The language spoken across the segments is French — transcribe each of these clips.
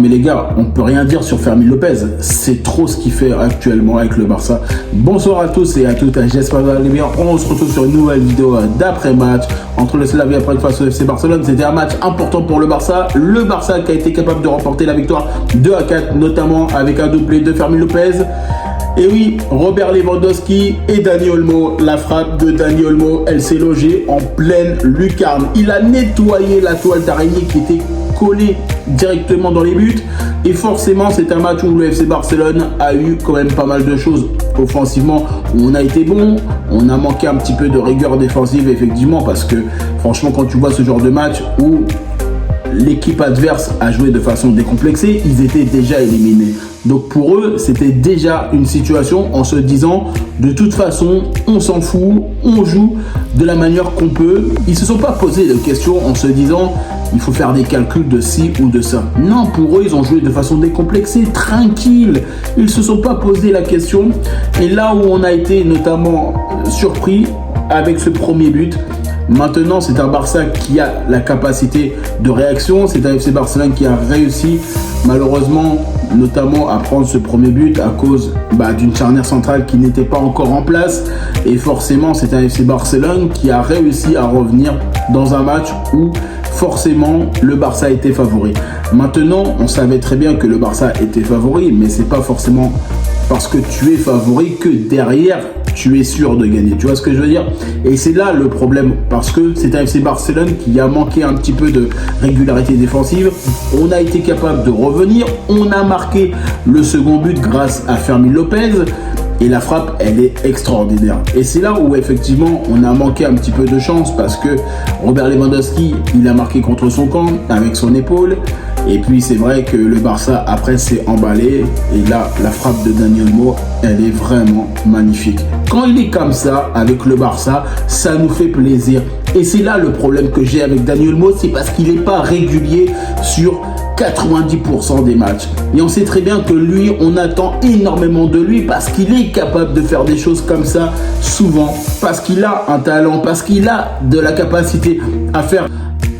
mais les gars, on peut rien dire sur Fermín López. C'est trop ce qu'il fait actuellement avec le Barça. Bonsoir à tous et à toutes, j'espère que vous allez bien. On se retrouve sur une nouvelle vidéo d'après-match entre le Slavia Prague face au FC Barcelone. C'était un match important pour le Barça. Le Barça qui a été capable de remporter la victoire 2-4, notamment avec un doublé de Fermín López. Et oui, Robert Lewandowski et Dani Olmo, la frappe de Dani Olmo, elle s'est logée en pleine lucarne. Il a nettoyé la toile d'araignée qui était collée directement dans les buts. Et forcément, c'est un match où le FC Barcelone a eu quand même pas mal de choses. Offensivement, on a été bon, on a manqué un petit peu de rigueur défensive, effectivement, parce que franchement, quand tu vois ce genre de match où l'équipe adverse a joué de façon décomplexée, ils étaient déjà éliminés. Donc pour eux, c'était déjà une situation en se disant de toute façon, on s'en fout, on joue de la manière qu'on peut. Ils ne se sont pas posé de questions en se disant il faut faire des calculs de ci ou de ça. Non, pour eux, ils ont joué de façon décomplexée, tranquille. Ils ne se sont pas posé la question. Et là où on a été notamment surpris avec ce premier but, maintenant, c'est un Barça qui a la capacité de réaction. C'est un FC Barcelone qui a réussi, malheureusement, notamment à prendre ce premier but à cause d'une charnière centrale qui n'était pas encore en place. Et forcément, c'est un FC Barcelone qui a réussi à revenir dans un match où forcément le Barça était favori. Maintenant, on savait très bien que le Barça était favori, mais c'est pas forcément parce que tu es favori que derrière tu es sûr de gagner. Tu vois ce que je veux dire? Et c'est là le problème, parce que c'est un FC Barcelone qui a manqué un petit peu de régularité défensive. On a été capable de revenir, on a marqué le second but grâce à Fermín López. Et la frappe, elle est extraordinaire. Et c'est là où effectivement, on a manqué un petit peu de chance parce que Robert Lewandowski, il a marqué contre son camp avec son épaule. Et puis c'est vrai que le Barça après s'est emballé. Et là, la frappe de Dani Olmo, elle est vraiment magnifique. Quand il est comme ça avec le Barça, ça nous fait plaisir. Et c'est là le problème que j'ai avec Dani Olmo, c'est parce qu'il n'est pas régulier sur 90% des matchs. Et on sait très bien que lui, on attend énormément de lui parce qu'il est capable de faire des choses comme ça souvent, parce qu'il a un talent, parce qu'il a de la capacité à faire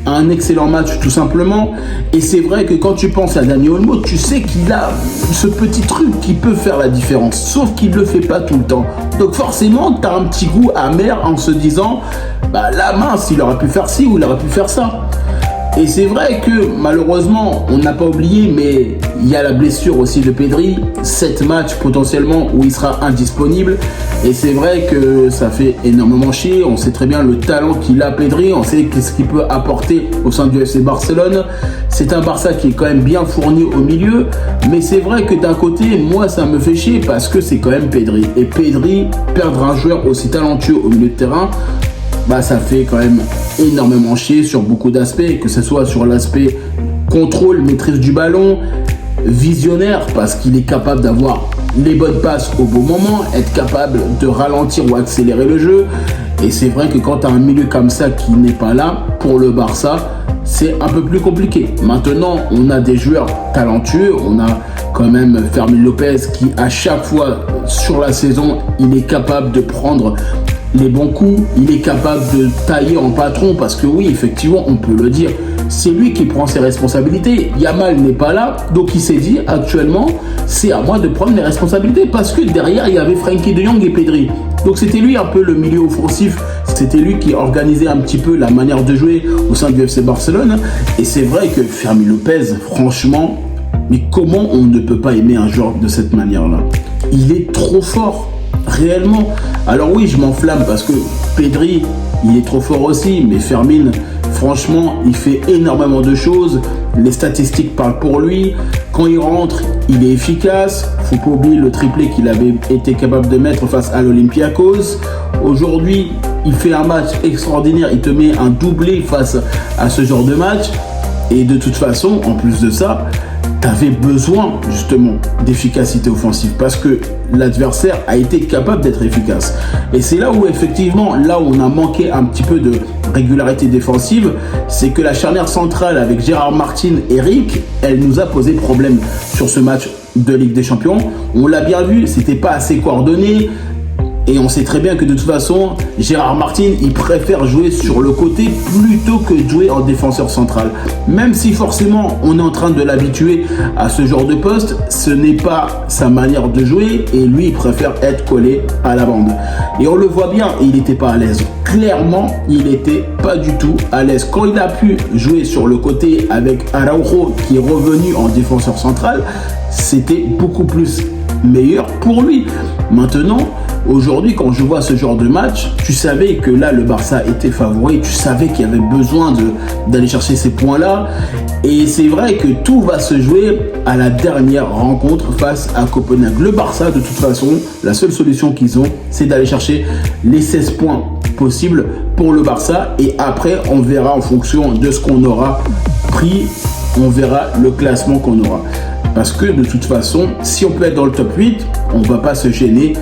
un excellent match tout simplement. Et c'est vrai que quand tu penses à Dani Olmo, tu sais qu'il a ce petit truc qui peut faire la différence, sauf qu'il ne le fait pas tout le temps. Donc forcément, tu as un petit goût amer en se disant la mince, il aurait pu faire ci ou il aurait pu faire ça. Et c'est vrai que malheureusement, on n'a pas oublié, mais il y a la blessure aussi de Pedri, 7 matchs potentiellement où il sera indisponible. Et c'est vrai que ça fait énormément chier. On sait très bien le talent qu'il a, Pedri. On sait ce qu'il peut apporter au sein du FC Barcelone. C'est un Barça qui est quand même bien fourni au milieu. Mais c'est vrai que d'un côté, moi, ça me fait chier parce que c'est quand même Pedri. Et Pedri, perdre un joueur aussi talentueux au milieu de terrain, ça fait quand même énormément chier sur beaucoup d'aspects, que ce soit sur l'aspect contrôle, maîtrise du ballon, visionnaire, parce qu'il est capable d'avoir les bonnes passes au bon moment, être capable de ralentir ou accélérer le jeu. Et c'est vrai que quand tu as un milieu comme ça qui n'est pas là, pour le Barça, c'est un peu plus compliqué. Maintenant, on a des joueurs talentueux, on a quand même Fermín López qui, à chaque fois sur la saison, il est capable de prendre les bons coups, il est capable de tailler en patron parce que oui, effectivement, on peut le dire, c'est lui qui prend ses responsabilités. Yamal n'est pas là, donc il s'est dit actuellement, c'est à moi de prendre les responsabilités parce que derrière, il y avait Frenkie de Jong et Pedri. Donc c'était lui un peu le milieu offensif, c'était lui qui organisait un petit peu la manière de jouer au sein du FC Barcelone. Et c'est vrai que Fermín López, franchement, mais comment on ne peut pas aimer un joueur de cette manière-là? Il est trop fort. Réellement. Alors oui, je m'enflamme parce que Pedri, il est trop fort aussi, mais Fermín, franchement, il fait énormément de choses. Les statistiques parlent pour lui. Quand il rentre, il est efficace. Faut pas oublier le triplé qu'il avait été capable de mettre face à l'Olympiakos. Aujourd'hui, il fait un match extraordinaire. Il te met un doublé face à ce genre de match. Et de toute façon, en plus de ça, tu avais besoin justement d'efficacité offensive parce que l'adversaire a été capable d'être efficace. Et c'est là où effectivement, là où on a manqué un petit peu de régularité défensive, c'est que la charnière centrale avec Gérard Martin et Eric, elle nous a posé problème sur ce match de Ligue des Champions. On l'a bien vu, c'était pas assez coordonné. Et on sait très bien que de toute façon, Gérard Martin, il préfère jouer sur le côté plutôt que de jouer en défenseur central. Même si forcément on est en train de l'habituer à ce genre de poste, ce n'est pas sa manière de jouer et lui il préfère être collé à la bande. Et on le voit bien, il n'était pas à l'aise. Clairement, il n'était pas du tout à l'aise. Quand il a pu jouer sur le côté avec Araujo qui est revenu en défenseur central, c'était beaucoup plus meilleur pour lui. Maintenant, aujourd'hui, quand je vois ce genre de match, tu savais que là, le Barça était favori. Tu savais qu'il y avait besoin d'aller chercher ces points-là. Et c'est vrai que tout va se jouer à la dernière rencontre face à Copenhague. Le Barça, de toute façon, la seule solution qu'ils ont, c'est d'aller chercher les 16 points possibles pour le Barça. Et après, on verra en fonction de ce qu'on aura pris, on verra le classement qu'on aura. Parce que de toute façon, si on peut être dans le top 8, on ne va pas se gêner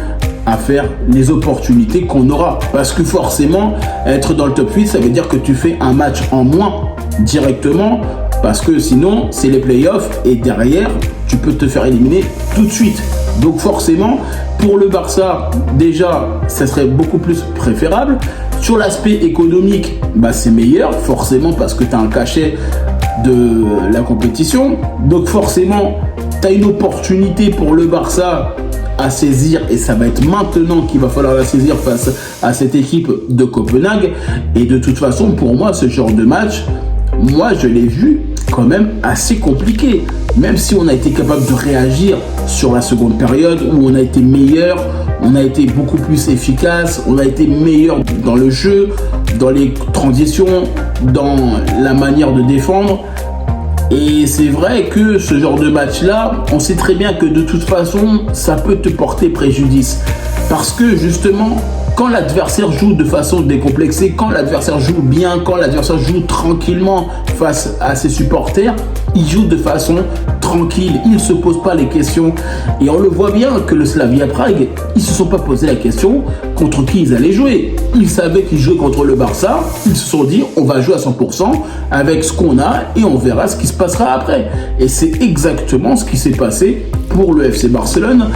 à faire les opportunités qu'on aura. Parce que forcément, être dans le top 8, ça veut dire que tu fais un match en moins directement. Parce que sinon, c'est les playoffs et derrière, tu peux te faire éliminer tout de suite. Donc forcément, pour le Barça, déjà, ça serait beaucoup plus préférable. Sur l'aspect économique, c'est meilleur, forcément, parce que tu as un cachet de la compétition. Donc forcément, tu as une opportunité pour le Barça à saisir et ça va être maintenant qu'il va falloir la saisir face à cette équipe de Copenhague. Et de toute façon, pour moi, ce genre de match, moi, je l'ai vu quand même assez compliqué. Même si on a été capable de réagir sur la seconde période où on a été meilleur, on a été beaucoup plus efficace, on a été meilleur dans le jeu, dans les transitions, dans la manière de défendre. Et c'est vrai que ce genre de match-là, on sait très bien que de toute façon, ça peut te porter préjudice. Parce que justement, quand l'adversaire joue de façon décomplexée, quand l'adversaire joue bien, quand l'adversaire joue tranquillement face à ses supporters, il joue de façon tranquille, il ne se pose pas les questions. Et on le voit bien que le Slavia Prague, ils ne se sont pas posé la question contre qui ils allaient jouer. Ils savaient qu'ils jouaient contre le Barça, ils se sont dit on va jouer à 100% avec ce qu'on a et on verra ce qui se passera après. Et c'est exactement ce qui s'est passé pour le FC Barcelone,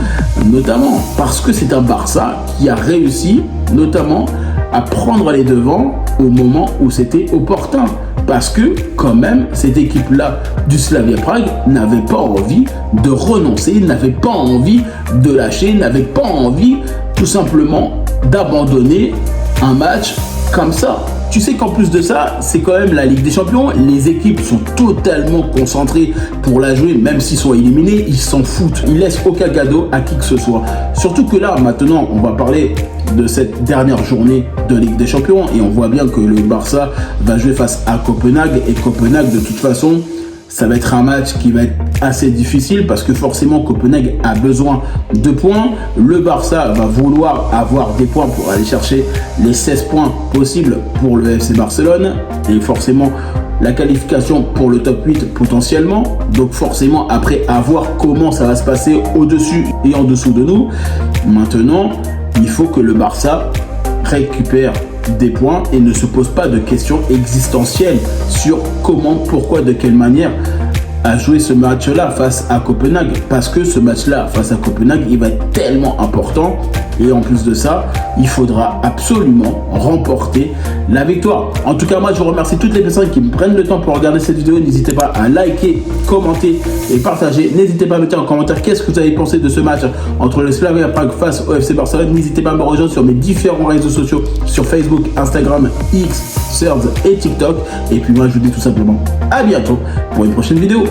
notamment parce que c'est un Barça qui a réussi notamment à prendre les devants au moment où c'était opportun. Parce que quand même, cette équipe-là du Slavia Prague n'avait pas envie de renoncer, n'avait pas envie de lâcher, n'avait pas envie tout simplement d'abandonner un match comme ça. Tu sais qu'en plus de ça, c'est quand même la Ligue des Champions. Les équipes sont totalement concentrées pour la jouer, même s'ils sont éliminés, ils s'en foutent. Ils laissent aucun cadeau à qui que ce soit. Surtout que là, maintenant, on va parler de cette dernière journée de Ligue des Champions et on voit bien que le Barça va jouer face à Copenhague et Copenhague, de toute façon, ça va être un match qui va être assez difficile parce que forcément Copenhague a besoin de points. Le Barça va vouloir avoir des points pour aller chercher les 16 points possibles pour le FC Barcelone et forcément la qualification pour le top 8 potentiellement. Donc forcément après à voir comment ça va se passer au-dessus et en dessous de nous. Maintenant, il faut que le Barça récupère des points et ne se pose pas de questions existentielles sur comment, pourquoi, de quelle manière à jouer ce match-là face à Copenhague. Parce que ce match-là face à Copenhague, il va être tellement important. Et en plus de ça, il faudra absolument remporter la victoire. En tout cas, moi, je remercie toutes les personnes qui me prennent le temps pour regarder cette vidéo. N'hésitez pas à liker, commenter et partager. N'hésitez pas à mettre en commentaire qu'est-ce que vous avez pensé de ce match entre le Slavia Prague face au FC Barcelone. N'hésitez pas à me rejoindre sur mes différents réseaux sociaux, sur Facebook, Instagram, X, Threads et TikTok. Et puis moi, je vous dis tout simplement à bientôt pour une prochaine vidéo.